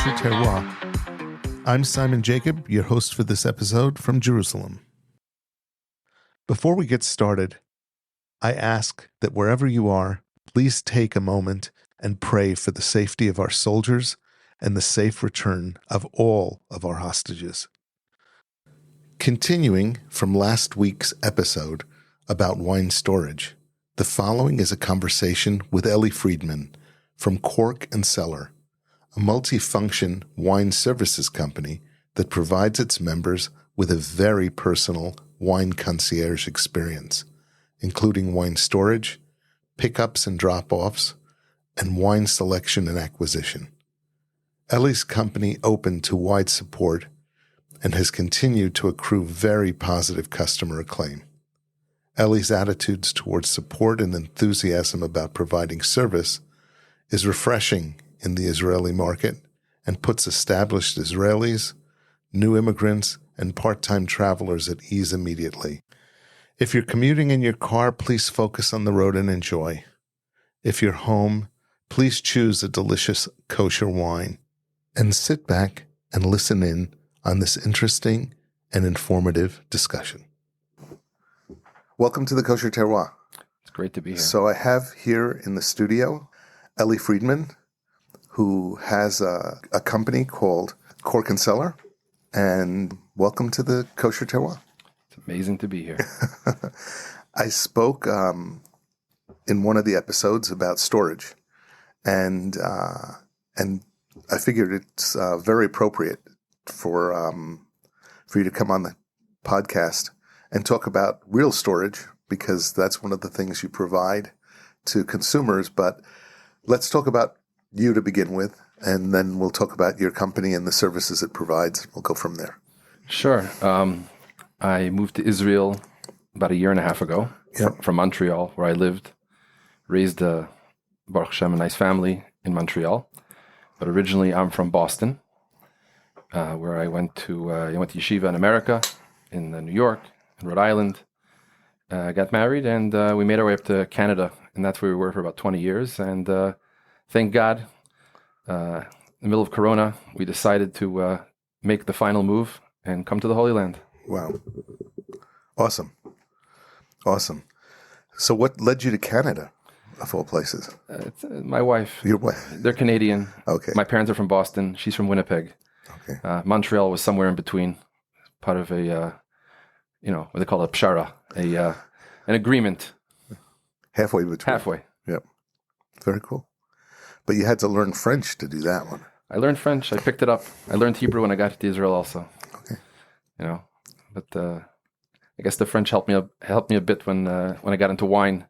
Kosher Terroir. I'm Simon Jacob, your host for this episode from Jerusalem. Before we get started, I ask that wherever you are, please take a moment and pray for the safety of our soldiers and the safe return of all of our hostages. Continuing from last week's episode about wine storage, the following is a conversation with Eli Freedman from Cork Cellar, a multifunction wine services company that provides its members with a very personal wine concierge experience, including wine storage, pickups and drop-offs, and wine selection and acquisition. Eli's company opened to wide support and has continued to accrue very positive customer acclaim. Eli's attitudes towards support and enthusiasm about providing service is refreshing in the Israeli market and puts established Israelis, new immigrants, and part-time travelers at ease immediately. If you're commuting in your car, please focus on the road and enjoy. If you're home, please choose a delicious kosher wine and sit back and listen in on this interesting and informative discussion. Welcome to the Kosher Terroir. It's great to be here. So I have here in the studio Eli Freedman, who has a company called Cork Cellar, and welcome to the Kosher Terroir. It's amazing to be here. I spoke in one of the episodes about storage, and I figured it's very appropriate for you to come on the podcast and talk about real storage, because that's one of the things you provide to consumers. But let's talk about you to begin with, and then we'll talk about your company and the services it provides. We'll go from there. Sure. I moved to Israel about a year and a half ago from Montreal, where I lived, raised Baruch Hashem, a nice family in Montreal. But originally I'm from Boston, where I went to yeshiva in America, in New York, in Rhode Island. Got married, and we made our way up to Canada, and that's where we were for about 20 years. And thank God, in the middle of Corona, we decided to make the final move and come to the Holy Land. Wow. Awesome. So what led you to Canada, of all places? It's, my wife. Your wife? They're Canadian. Okay. My parents are from Boston. She's from Winnipeg. Okay. Montreal was somewhere in between, part of a, what they call a pshara, an agreement. Halfway between. Halfway. Yep. Very cool. But you had to learn French to do that one. I learned French. I picked it up. I learned Hebrew when I got to Israel also. Okay. But I guess the French helped me a bit when I got into wine,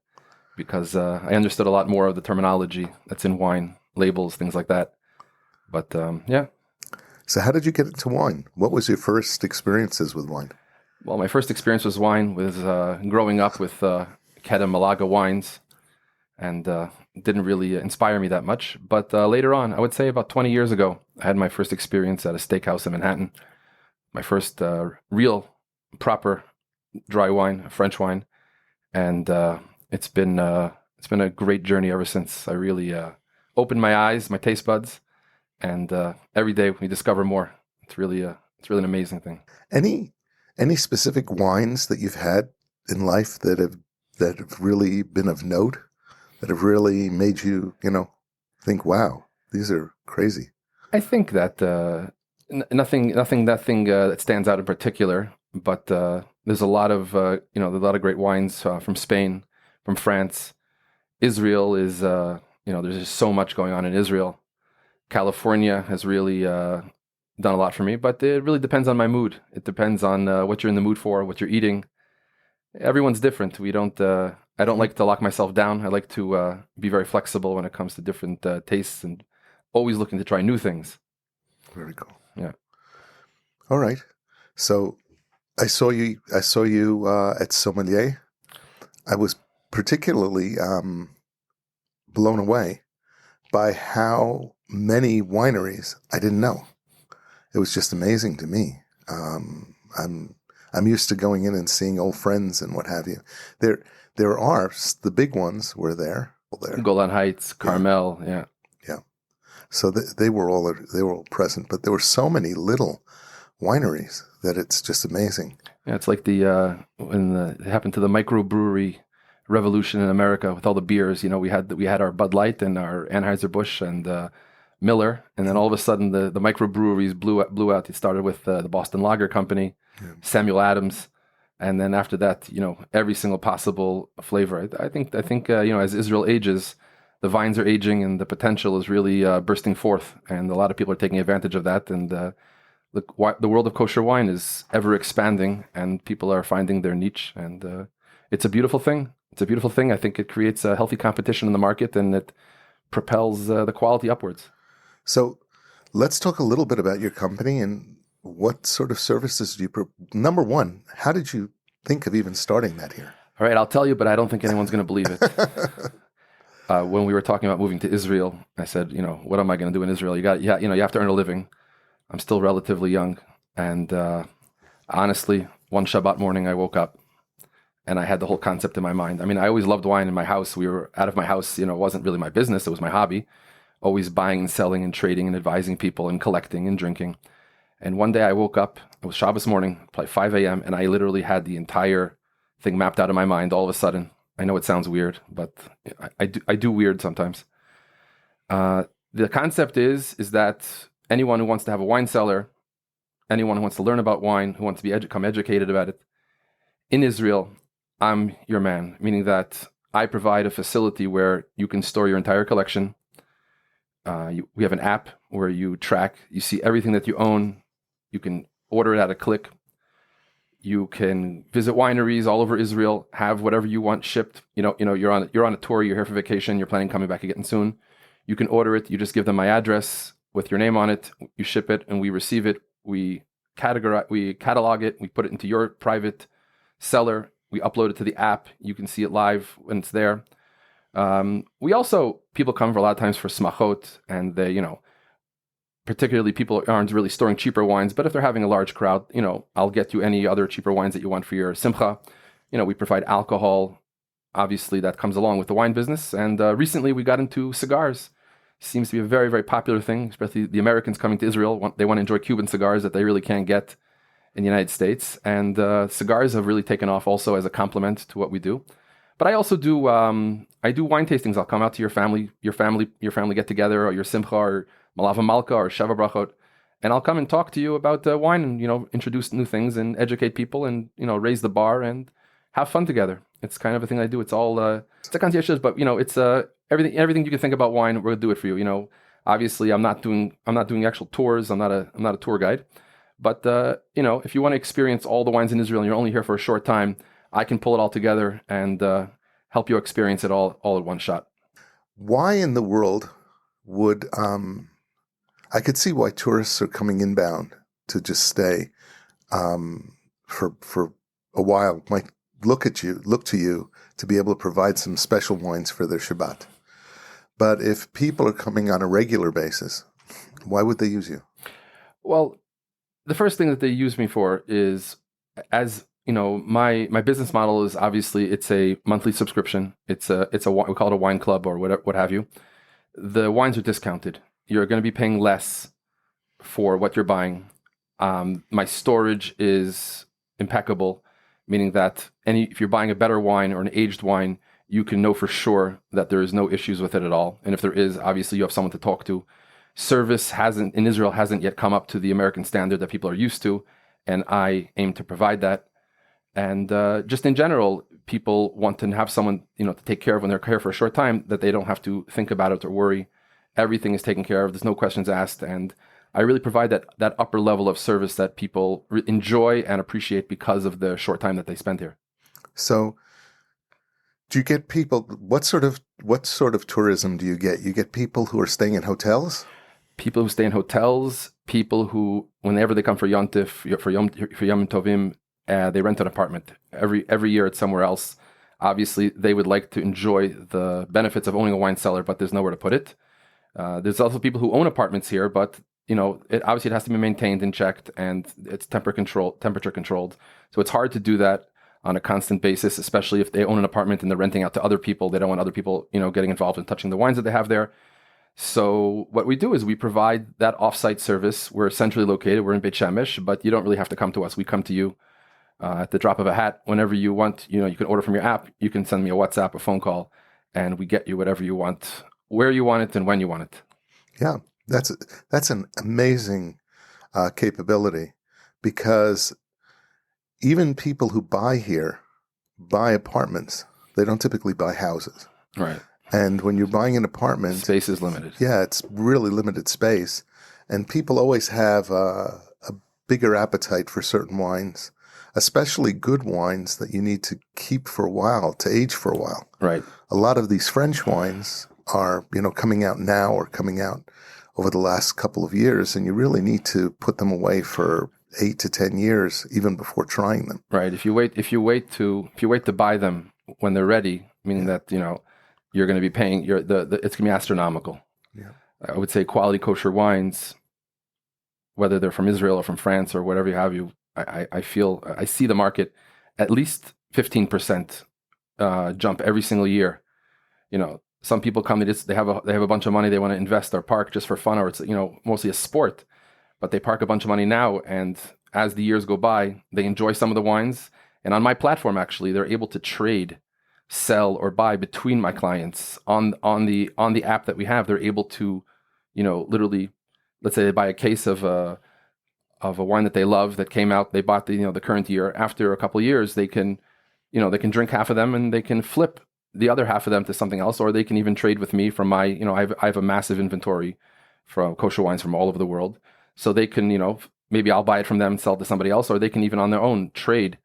because I understood a lot more of the terminology that's in wine, labels, things like that. But yeah. So how did you get into wine? What was your first experiences with wine? Well, my first experience with wine was growing up with Kedem Malaga wines, and didn't really inspire me that much. But later on, I would say about 20 years ago, I had my first experience at a steakhouse in Manhattan. My first real, proper dry wine, French wine, and it's been a great journey ever since. I really opened my eyes, my taste buds, and every day we discover more. It's really an amazing thing. Any specific wines that you've had in life that have really been of note, that have really made you, think, wow, these are crazy? I think that nothing that stands out in particular, but there's a lot of great wines from Spain, from France. Israel is there's just so much going on in Israel. California has really done a lot for me, but it really depends on my mood. It depends on what you're in the mood for, what you're eating. Everyone's different. I don't like to lock myself down. I like to be very flexible when it comes to different tastes, and always looking to try new things. Very cool. Yeah. All right. So I saw you at Sommelier. I was particularly blown away by how many wineries I didn't know. It was just amazing to me. I'm used to going in and seeing old friends and what have you. There are the big ones were there. Golan Heights, Carmel, yeah. So they were all present, but there were so many little wineries that it's just amazing. Yeah, it's like it happened to the microbrewery revolution in America with all the beers. We had our Bud Light and our Anheuser-Busch and Miller, and then all of a sudden the microbreweries blew out. It started with the Boston Lager Company, Samuel Adams, and then after that, every single possible flavor. I think as Israel ages, the vines are aging and the potential is really bursting forth, and a lot of people are taking advantage of that. And the world of kosher wine is ever expanding, and people are finding their niche, and it's a beautiful thing. It's a beautiful thing. I think it creates a healthy competition in the market, and it propels the quality upwards. So let's talk a little bit about your company and what sort of services do you Number one, how did you think of even starting that here? All right, I'll tell you, but I don't think anyone's going to believe it. When we were talking about moving to Israel, I said, what am I going to do in Israel? You have to earn a living. I'm still relatively young. And honestly, one Shabbat morning, I woke up and I had the whole concept in my mind. I mean, I always loved wine in my house. We were out of my house. It wasn't really my business. It was my hobby. Always buying and selling and trading and advising people and collecting and drinking. And one day I woke up, it was Shabbos morning, probably 5 a.m., and I literally had the entire thing mapped out in my mind all of a sudden. I know it sounds weird, but I do weird sometimes. The concept is that anyone who wants to have a wine cellar, anyone who wants to learn about wine, who wants to become educated about it, in Israel, I'm your man, meaning that I provide a facility where you can store your entire collection. We have an app where you see everything that you own. You can order it at a click. You can visit wineries all over Israel, have whatever you want shipped. You're on a tour, you're here for vacation, you're planning on coming back again soon. You can order it. You just give them my address with your name on it. You ship it, and we receive it. We catalog it. We put it into your private cellar. We upload it to the app. You can see it live when it's there. People come for a lot of times for smachot, and they, particularly people aren't really storing cheaper wines, but if they're having a large crowd, I'll get you any other cheaper wines that you want for your simcha. We provide alcohol. Obviously, that comes along with the wine business. And recently we got into cigars. Seems to be a very, very popular thing, especially the Americans coming to Israel. They want to enjoy Cuban cigars that they really can't get in the United States. And cigars have really taken off also as a complement to what we do. But I also do, I do wine tastings. I'll come out to your family get together, or your simcha, or Malava Malka, or Sheva Brachot, and I'll come and talk to you about wine, and introduce new things and educate people, and raise the bar and have fun together. It's kind of a thing I do. It's all it's the concierges, but it's everything you can think about wine. We're gonna do it for you. Obviously, I'm not doing actual tours. I'm not a tour guide, but if you want to experience all the wines in Israel and you're only here for a short time, I can pull it all together and help you experience it all at one shot. Why in the world would I could see why tourists are coming inbound to just stay for a while, might look to you to be able to provide some special wines for their Shabbat. But if people are coming on a regular basis, why would they use you? Well, the first thing that they use me for is, as my business model is obviously it's a monthly subscription. It's a we call it a wine club or what have you. The wines are discounted. You're going to be paying less for what you're buying. My storage is impeccable, meaning that if you're buying a better wine or an aged wine, you can know for sure that there is no issues with it at all. And if there is, obviously you have someone to talk to. Service in Israel hasn't yet come up to the American standard that people are used to, and I aim to provide that. And just in general, people want to have someone to take care of when they're here for a short time, that they don't have to think about it or worry. Everything is taken care of. There's no questions asked, and I really provide that upper level of service that people enjoy and appreciate because of the short time that they spend here. So, do you get people? What sort of tourism do you get? You get people who are staying in hotels. People who stay in hotels. People who, whenever they come for Yom Tif, for Yom Tovim, they rent an apartment. Every year it's somewhere else. Obviously, they would like to enjoy the benefits of owning a wine cellar, but there's nowhere to put it. There's also people who own apartments here, but it has to be maintained and checked, and it's temperature controlled. So it's hard to do that on a constant basis, especially if they own an apartment and they're renting out to other people. They don't want other people, getting involved in touching the wines that they have there. So what we do is we provide that offsite service. We're centrally located. We're in Beit Shemesh, but you don't really have to come to us. We come to you at the drop of a hat whenever you want. You can order from your app. You can send me a WhatsApp, a phone call, and we get you whatever you want, where you want it, and when you want it. Yeah, that's an amazing capability, because even people who buy here buy apartments. They don't typically buy houses. Right. And when you're buying an apartment, space is limited. Yeah, it's really limited space. And people always have a bigger appetite for certain wines, especially good wines that you need to keep for a while, to age for a while. Right. A lot of these French wines are, coming out now or coming out over the last couple of years, and you really need to put them away for 8 to 10 years, even before trying them. Right. If you wait to buy them when they're ready, meaning that, you're going to be paying it's going to be astronomical. Yeah. I would say quality kosher wines, whether they're from Israel or from France or whatever I see the market at least 15% jump every single year. Some people come, they have a bunch of money they want to invest or park just for fun, or it's mostly a sport, but they park a bunch of money now, and as the years go by, they enjoy some of the wines. And on my platform, actually, they're able to trade, sell, or buy between my clients on the app that we have. They're able to, literally, let's say they buy a case of a wine that they love that came out. They bought the current year. After a couple of years, they can drink half of them and they can flip the other half of them to something else, or they can even trade with me from my, I have a massive inventory from kosher wines from all over the world. So they can, maybe I'll buy it from them and sell it to somebody else, or they can even on their own trade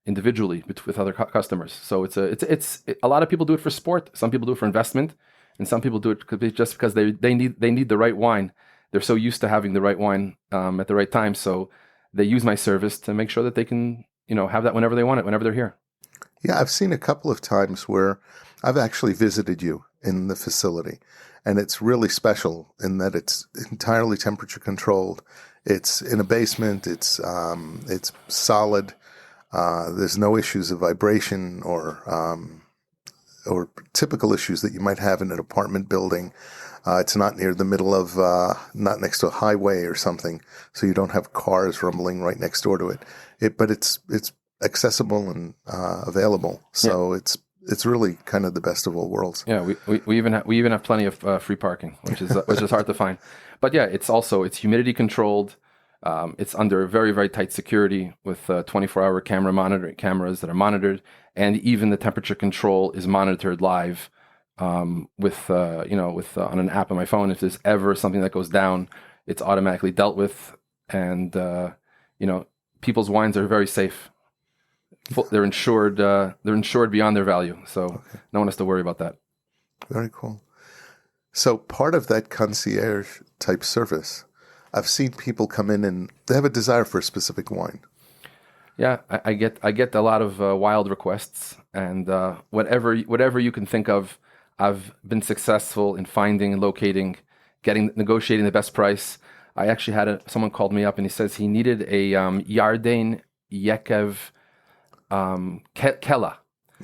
individually with other customers. So it's a lot of people do it for sport. Some people do it for investment, and some people do it just because they need the right wine. They're so used to having the right wine at the right time. So they use my service to make sure that they can, have that whenever they want it, whenever they're here. Yeah, I've seen a couple of times where I've actually visited you in the facility, and it's really special in that it's entirely temperature controlled. It's in a basement. It's solid. There's no issues of vibration or typical issues that you might have in an apartment building. It's not near the middle of, not next to a highway or something, so you don't have cars rumbling right next door to it. But it's accessible and available, so yeah. It's really kind of the best of all worlds. Yeah, we even have plenty of free parking, which is hard to find. But yeah, it's humidity controlled. It's under very, very tight security with 24-hour cameras that are monitored, and even the temperature control is monitored live with on an app on my phone. If there's ever something that goes down, it's automatically dealt with, and people's wines are very safe. They're insured. They're insured beyond their value, so okay. No one has to worry about that. Very cool. So part of that concierge type service, I've seen people come in and they have a desire for a specific wine. Yeah, I get a lot of wild requests, and whatever you can think of, I've been successful in finding and locating, negotiating the best price. I actually had someone called me up and he says he needed a Yarden Yekev Kela.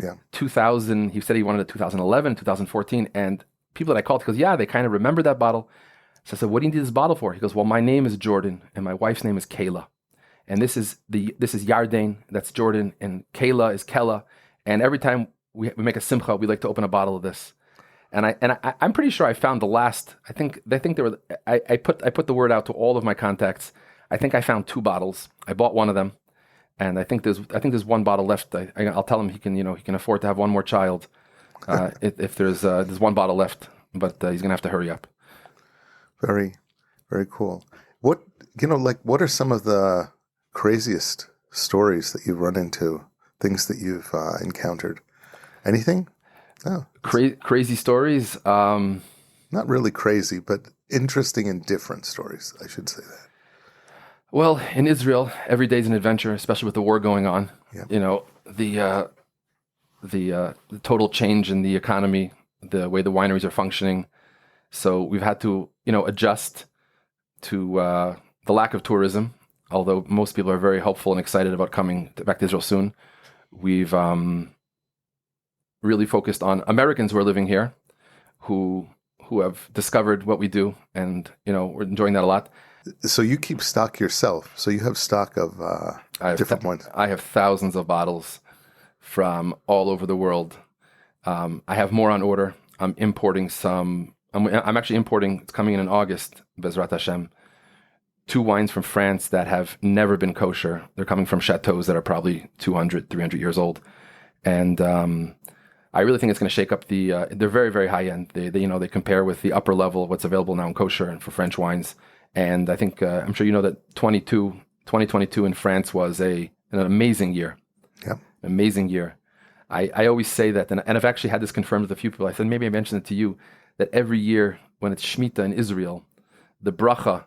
Yeah. 2000. He said he wanted a 2011, 2014, and people that I called, he goes, yeah, they kind of remember that bottle. So I said, what do you need this bottle for? He goes, well, my name is Jordan and my wife's name is Kayla. And this is Yarden, that's Jordan, and Kayla is Kella. And every time we make a simcha, we like to open a bottle of this. And I'm pretty sure I found the last. I think there were. I put the word out to all of my contacts. I think I found 2 bottles. I bought one of them, and I think there's 1 bottle left. I'll tell him he can afford to have 1 more child if there's 1 bottle left, but he's gonna have to hurry up. Very, very cool. What are some of the craziest stories that you've run into? Things that you've encountered? Anything? No. Crazy stories? Not really crazy, but interesting and different stories. I should say that. Well, in Israel, every day is an adventure, especially with the war going on. Yeah. The total change in the economy, the way the wineries are functioning. So we've had to, adjust to the lack of tourism. Although most people are very hopeful and excited about coming back to Israel soon, we've really focused on Americans who are living here, who who have discovered what we do, and we're enjoying that a lot. So you keep stock yourself. So you have stock of different wines. I have thousands of bottles from all over the world. I have more on order. I'm importing some. I'm actually importing. It's coming in August, Bezrat Hashem. 2 wines from France that have never been kosher. They're coming from chateaus that are probably 200, 300 years old, and I really think it's going to shake up the. They're very, very high end. They compare with the upper level of what's available now in kosher and for French wines. And I think I'm sure you know that 2022 in France was an amazing year. Yeah, amazing year. I always say that, and I've actually had this confirmed with a few people. I said maybe I mentioned it to you that every year when it's Shemitah in Israel, the bracha.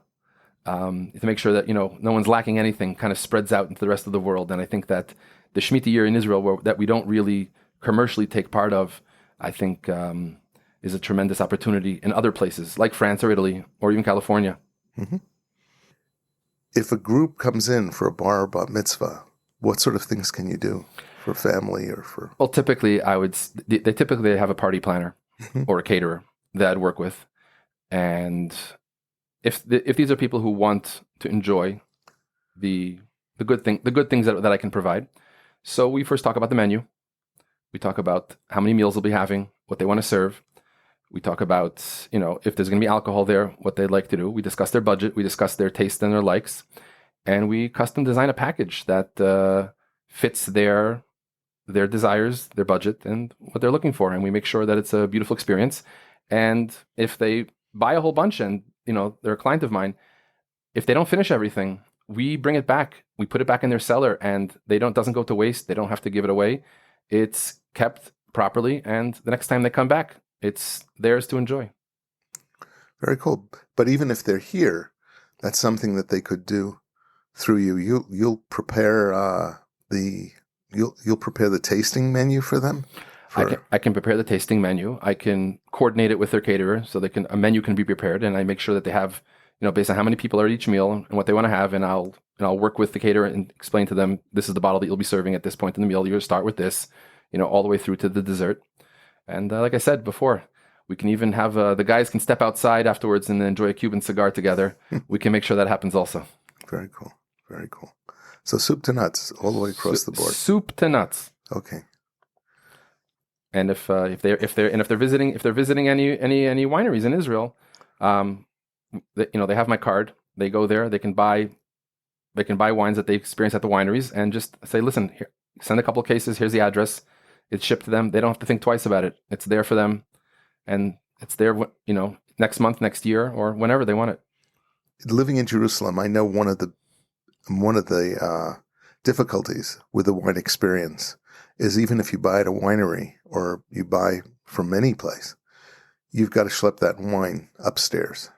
To make sure that no one's lacking anything kind of spreads out into the rest of the world. And I think that the Shemitah year in Israel, that we don't really commercially take part of, I think is a tremendous opportunity in other places like France or Italy or even California. Mm-hmm. If a group comes in for a bar or bat mitzvah, what sort of things can you do for family or for? Well, typically they typically have a party planner or a caterer that I'd work with, and if these are people who want to enjoy the good things that I can provide, so we first talk about the menu. We talk about how many meals they'll be having, what they want to serve. We talk about if there's going to be alcohol there, what they'd like to do. We discuss their budget. We discuss their taste and their likes, and we custom design a package that fits their desires, their budget, and what they're looking for. And we make sure that it's a beautiful experience. And if they buy a whole bunch and they're a client of mine, if they don't finish everything, we bring it back. We put it back in their cellar, and doesn't go to waste. They don't have to give it away. It's kept properly, and the next time they come back, it's theirs to enjoy. Very cool. But even if they're here, that's something that they could do through you. You'll prepare you'll prepare the tasting menu for them. I can prepare the tasting menu. I can coordinate it with their caterer so a menu can be prepared, and I make sure that they have, based on how many people are at each meal and what they want to have, and I'll work with the caterer and explain to them, this is the bottle that you'll be serving at this point in the meal. You're going to start with this, all the way through to the dessert. And like I said before, we can even have the guys can step outside afterwards and enjoy a Cuban cigar together. We can make sure that happens also. Very cool. Very cool. So soup to nuts all the way across the board. Soup to nuts. Okay. And if they're visiting any wineries in Israel, they have my card. They go there. They can buy wines that they experience at the wineries, and just say, listen, here, send a couple of cases. Here's the address. It's shipped to them. They don't have to think twice about it. It's there for them, and it's there. Next month, next year, or whenever they want it. Living in Jerusalem, I know one of the difficulties with the wine experience is even if you buy at a winery or you buy from any place, you've got to schlep that wine upstairs.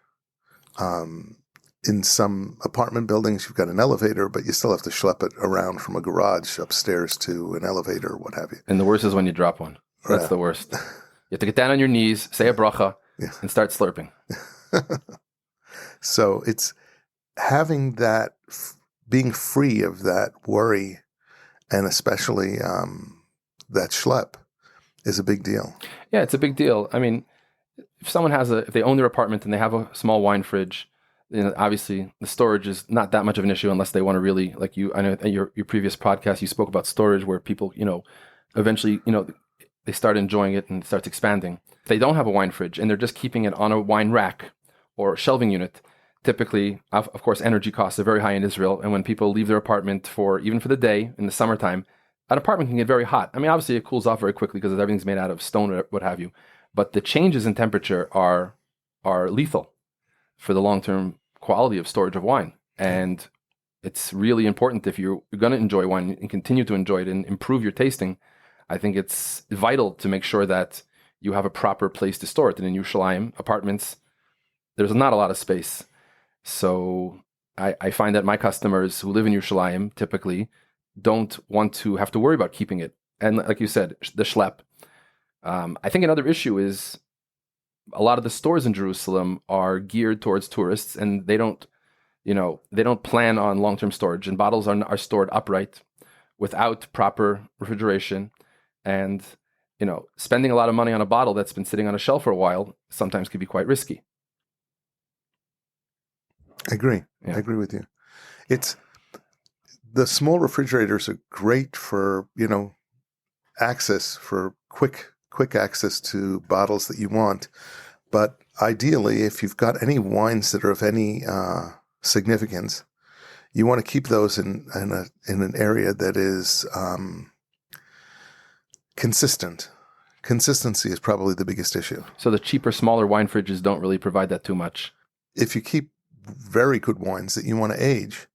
In some apartment buildings, you've got an elevator, but you still have to schlep it around from a garage upstairs to an elevator or what have you. And the worst is when you drop one. That's the worst. You have to get down on your knees, say a bracha, and start slurping. So it's having that, being free of that worry, and especially that schlep is a big deal. Yeah, it's a big deal. I mean, if someone if they own their apartment and they have a small wine fridge, obviously the storage is not that much of an issue unless they want to really, like I know in your previous podcast, you spoke about storage where people, eventually, they start enjoying it and it starts expanding. If they don't have a wine fridge and they're just keeping it on a wine rack or shelving unit, typically, of course, energy costs are very high in Israel. And when people leave their apartment even for the day in the summertime, an apartment can get very hot. I mean, obviously it cools off very quickly because everything's made out of stone or what have you. But the changes in temperature are lethal for the long-term quality of storage of wine. And it's really important if you're going to enjoy wine and continue to enjoy it and improve your tasting. I think it's vital to make sure that you have a proper place to store it. And in Yerushalayim, apartments, there's not a lot of space. So I find that my customers who live in Yerushalayim typically don't want to have to worry about keeping it. And like you said, the schlep. I think another issue is a lot of the stores in Jerusalem are geared towards tourists, and they don't plan on long-term storage, and bottles are stored upright without proper refrigeration. And spending a lot of money on a bottle that's been sitting on a shelf for a while sometimes can be quite risky. I agree. Yeah. I agree with you. The small refrigerators are great for, access, for quick access to bottles that you want. But ideally, if you've got any wines that are of any significance, you want to keep those in an area that is consistent. Consistency is probably the biggest issue. So the cheaper, smaller wine fridges don't really provide that too much. If you keep very good wines that you want to age,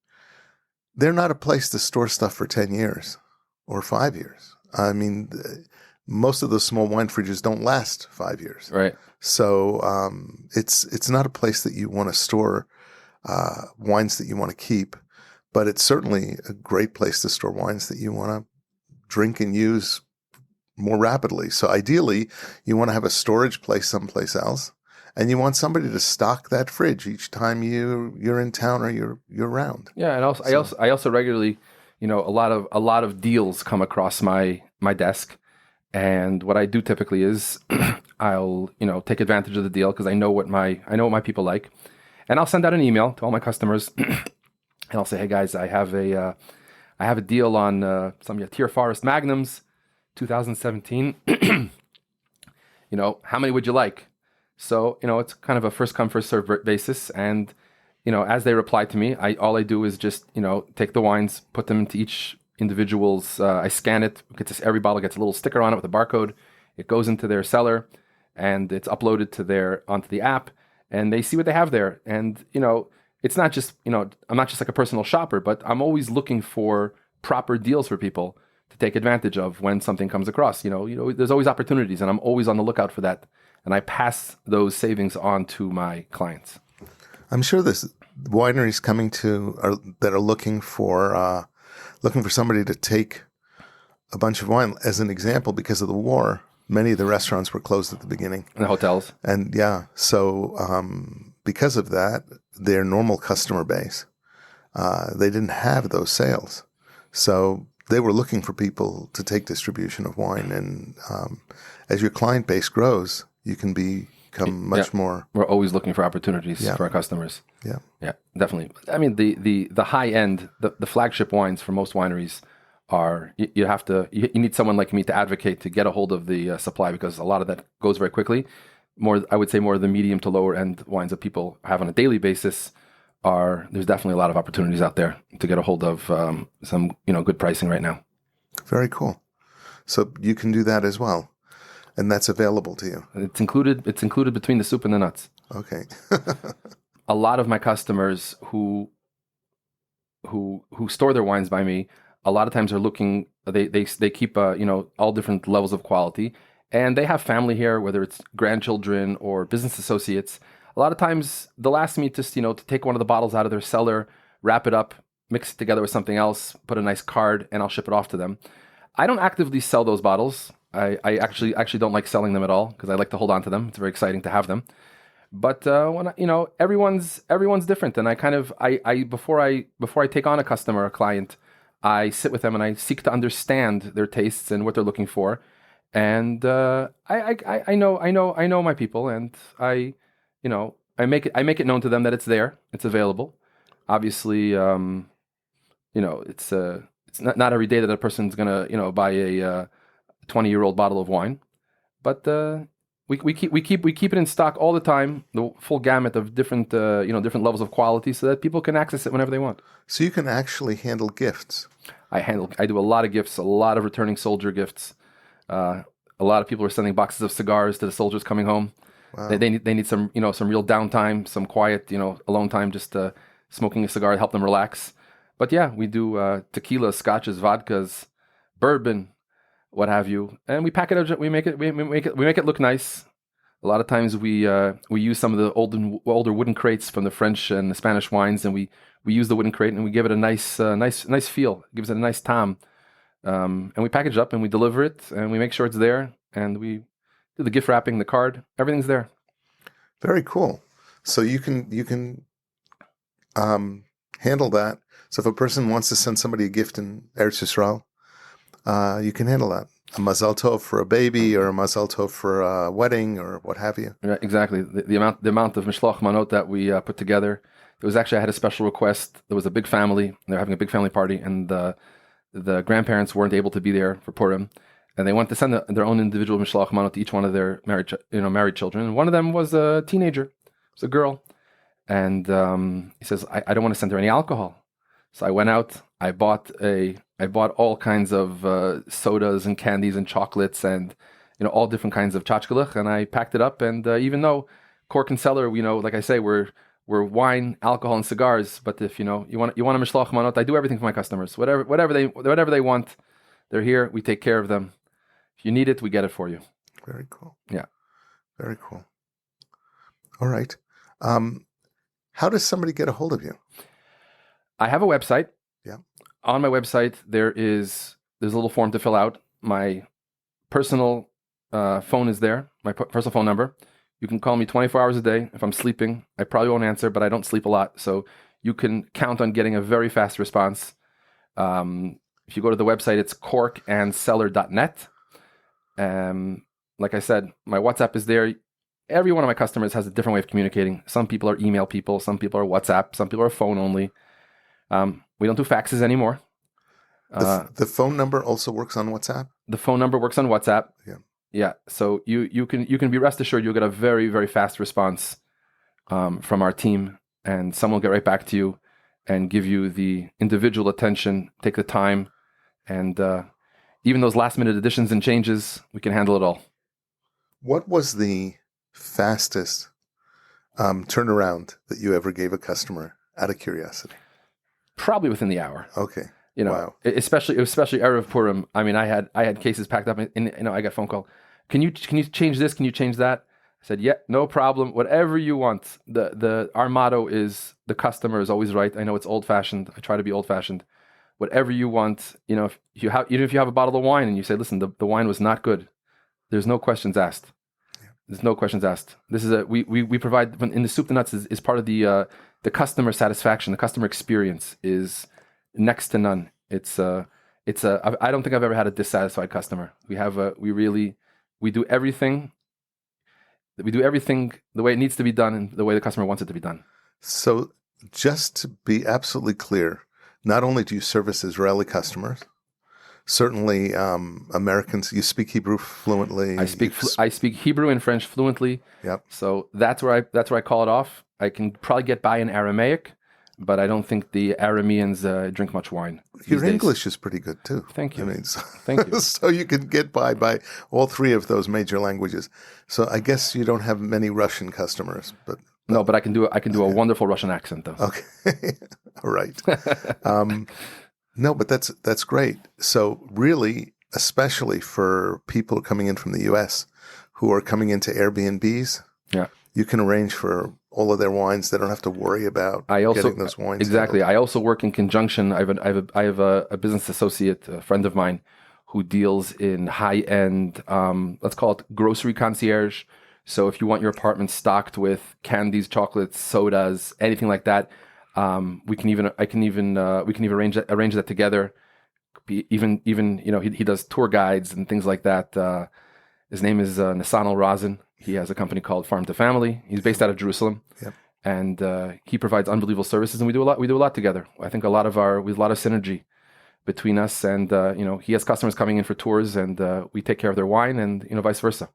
they're not a place to store stuff for 10 years or 5 years. I mean, most of those small wine fridges don't last 5 years. Right. So it's not a place that you want to store wines that you want to keep, but it's certainly a great place to store wines that you want to drink and use more rapidly. So ideally, you want to have a storage place someplace else, and you want somebody to stock that fridge each time you're in town or you're around. Yeah, and I also regularly, a lot of deals come across my desk, and what I do typically is I'll take advantage of the deal because I know what my people like, and I'll send out an email to all my customers, and I'll say, hey guys, I have a deal on some Yatir Forest Magnums, 2017. How many would you like? So, it's kind of a first come, first serve basis. And, as they reply to me, all I do is just, take the wines, put them into each individual's, I scan it, every bottle gets a little sticker on it with a barcode. It goes into their cellar and it's uploaded onto the app, and they see what they have there. And, it's not just, I'm not just like a personal shopper, but I'm always looking for proper deals for people to take advantage of when something comes across. There's always opportunities, and I'm always on the lookout for that. And I pass those savings on to my clients. I'm sure there's wineries coming that are looking for somebody to take a bunch of wine. As an example, because of the war, many of the restaurants were closed at the beginning. And the hotels. And so because of that, their normal customer base, they didn't have those sales. So they were looking for people to take distribution of wine. And as your client base grows, you can become much more. We're always looking for opportunities for our customers. Yeah, definitely. I mean, the high end, the flagship wines for most wineries are you need someone like me to advocate to get a hold of the supply, because a lot of that goes very quickly. I would say more of the medium to lower end wines that people have on a daily basis there's definitely a lot of opportunities out there to get a hold of some good pricing right now. Very cool. So you can do that as well. And that's available to you. It's included between the soup and the nuts. Okay. A lot of my customers who store their wines by me, a lot of times are looking. They keep all different levels of quality, and they have family here, whether it's grandchildren or business associates. A lot of times they'll ask me just to take one of the bottles out of their cellar, wrap it up, mix it together with something else, put a nice card, and I'll ship it off to them. I don't actively sell those bottles. I actually don't like selling them at all, because I like to hold on to them. It's very exciting to have them. But when everyone's different, and before I take on a customer or a client, I sit with them and I seek to understand their tastes and what they're looking for. And I know my people, and I make it known to them that it's there, it's available. Obviously, it's not every day that a person's gonna buy a 20-year-old bottle of wine, but we keep it in stock all the time, the full gamut of different levels of quality, so that people can access it whenever they want. So you can actually handle gifts. I do a lot of gifts, a lot of returning soldier gifts. A lot of people are sending boxes of cigars to the soldiers coming home. Wow. They need some some real downtime, some quiet alone time, just smoking a cigar to help them relax. But yeah, we do tequila, scotches, vodkas, bourbon, what have you, and we pack it. We make it look nice. A lot of times we use some of the older wooden crates from the French and the Spanish wines, and we use the wooden crate and we give it a nice feel. It gives it a nice tom, and we package it up and we deliver it and we make sure it's there, and we do the gift wrapping, the card, everything's there. Very cool. So you can handle that. So if a person wants to send somebody a gift in Eretz Yisrael, you can handle that. a mazal tov for a baby or a mazal tov for a wedding or what have you. Right, exactly. The amount of mishloach manot that we put together. It was actually, I had a special request. There was a big family. They're having a big family party, and the grandparents weren't able to be there for Purim, and they wanted to send their own individual mishloach manot to each one of their married children. And one of them was a teenager. It was a girl, and he says, I don't want to send her any alcohol. So I went out. I bought all kinds of sodas and candies and chocolates and all different kinds of tchotchkelech, and I packed it up. And even though Cork and Cellar, like I say, we're wine, alcohol, and cigars, but if you want a mishloach manot, I do everything for my customers. Whatever they want, they're here. We take care of them. If you need it, we get it for you. Very cool. Yeah, very cool. All right. How does somebody get a hold of you? I have a website. Yeah. On my website, there's a little form to fill out. My personal phone is there. My personal phone number. You can call me 24 hours a day. If I'm sleeping, I probably won't answer, but I don't sleep a lot. So you can count on getting a very fast response. If you go to the website, it's corkandcellar.net. Like I said, my WhatsApp is there. Every one of my customers has a different way of communicating. Some people are email people. Some people are WhatsApp. Some people are phone only. We don't do faxes anymore. The phone number also works on WhatsApp? The phone number works on WhatsApp. Yeah. Yeah, so you can be rest assured you'll get a very, very fast response from our team, and someone will get right back to you and give you the individual attention, take the time, and even those last-minute additions and changes, we can handle it all. What was the fastest turnaround that you ever gave a customer, out of curiosity? Probably within the hour. Okay. Wow. especially Erev Purim. I mean, I had cases packed up, and I got a phone call. Can you change this? Can you change that? I said, yeah, no problem. Whatever you want. Our motto is the customer is always right. I know it's old fashioned. I try to be old fashioned. Whatever you want, if you have a bottle of wine and you say, listen, the wine was not good, there's no questions asked. Yeah. There's no questions asked. This is we provide in the soup to nuts is part of the customer satisfaction. The customer experience is next to none. I don't think I've ever had a dissatisfied customer. We do everything the way it needs to be done and the way the customer wants it to be done. So just to be absolutely clear, not only do you service Israeli customers, certainly Americans, you speak Hebrew fluently. I speak Hebrew and French fluently. Yep. So that's where I call it off. I can probably get by in Aramaic, but I don't think the Arameans drink much wine. Your English is pretty good too. Thank you. Thank you. So you can get by all three of those major languages. So I guess you don't have many Russian customers, but no, but I can do a wonderful Russian accent though. Okay, all right. No, but that's great. So really, especially for people coming in from the U.S. who are coming into Airbnbs, yeah, you can arrange for all of their wines. They don't have to worry about getting those wines. Exactly. I also work in conjunction. I have a business associate, a friend of mine, who deals in high-end, let's call it grocery concierge. So if you want your apartment stocked with candies, chocolates, sodas, anything like that, we can arrange that together. He does tour guides and things like that. His name is Nasanel Razin. He has a company called Farm to Family. He's based out of Jerusalem, and he provides unbelievable services. And we do a lot together. I think we have a lot of synergy between us. And he has customers coming in for tours, and we take care of their wine, and vice versa.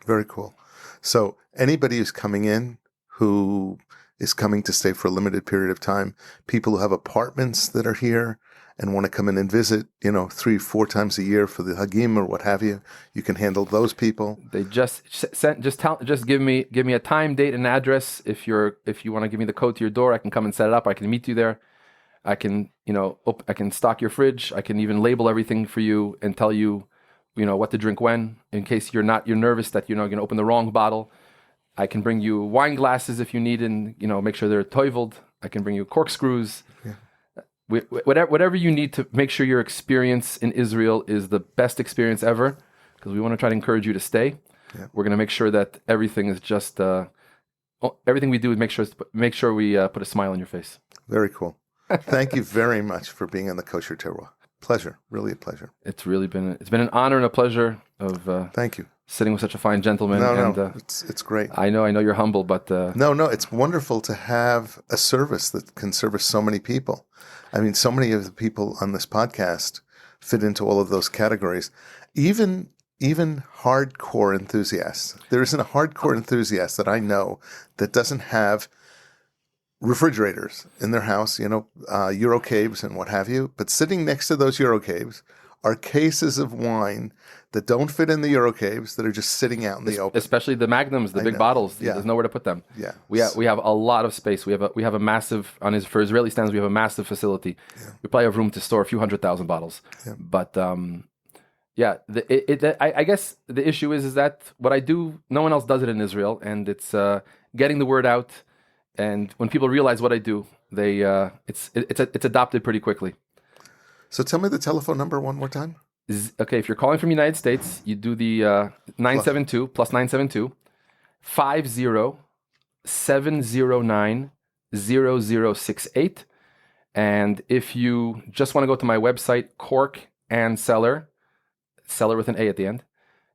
Very cool. So anybody who's coming in who is coming to stay for a limited period of time, people who have apartments that are here and want to come in and visit, 3-4 times a year for the Hagim or what have you, you can handle those people. They just give me a time, date, and address. If you want to give me the code to your door, I can come and set it up. I can meet you there. I can I can stock your fridge. I can even label everything for you and tell you what to drink when, in case you're nervous that you're going to open the wrong bottle. I can bring you wine glasses if you need, and make sure they're toiveled. I can bring you corkscrews. Yeah. Whatever you need to make sure your experience in Israel is the best experience ever, because we want to try to encourage you to stay. Yeah. We're going to make sure that everything is just everything we do is make sure we put a smile on your face. Very cool. Thank you very much for being on the Kosher Terroir. Pleasure. Really a pleasure. It's been an honor and a pleasure of thank you. Sitting with such a fine gentleman. No, it's great. I know you're humble, but no, it's wonderful to have a service that can service so many people. I mean, so many of the people on this podcast fit into all of those categories. Even hardcore enthusiasts. There isn't a hardcore enthusiast that I know that doesn't have refrigerators in their house, Eurocaves and what have you. But sitting next to those Eurocaves are cases of wine that don't fit in the Eurocaves that are just sitting out in the open. Especially the magnums, the big bottles. Yeah. There's nowhere to put them. Yeah. We have a lot of space. We have a massive, for Israeli standards, we have a massive facility. Yeah. We probably have room to store a few 100,000 bottles. Yeah. But I guess the issue is that what I do, no one else does it in Israel, and it's getting the word out. And when people realize what I do, it's adopted pretty quickly. So tell me the telephone number one more time. Okay, if you're calling from the United States, you do the 972 plus 972 50 709 0068. And if you just want to go to my website, Cork and Cellar with an A at the end.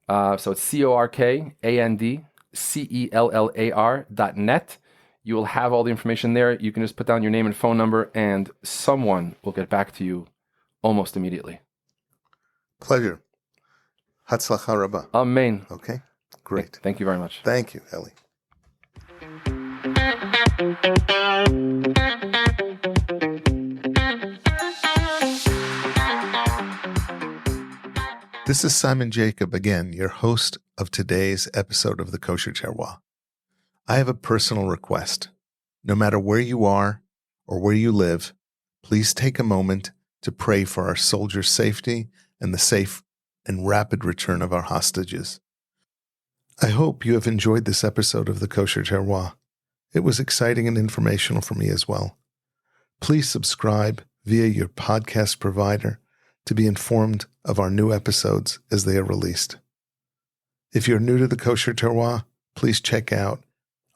So it's CorkandCellar.net. You will have all the information there. You can just put down your name and phone number, and someone will get back to you almost immediately. Pleasure. Hatzlacha Rabbah. Amen. Okay, great. Thank you very much. Thank you, Eli. This is Simon Jacob again, your host of today's episode of the Kosher Terroir. I have a personal request. No matter where you are or where you live, please take a moment to pray for our soldiers' safety and the safe and rapid return of our hostages. I hope you have enjoyed this episode of the Kosher Terroir. It was exciting and informational for me as well. Please subscribe via your podcast provider to be informed of our new episodes as they are released. If you're new to the Kosher Terroir, please check out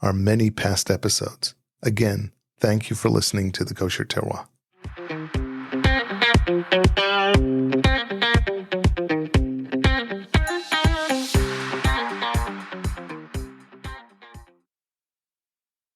our many past episodes. Again, thank you for listening to the Kosher Terroir.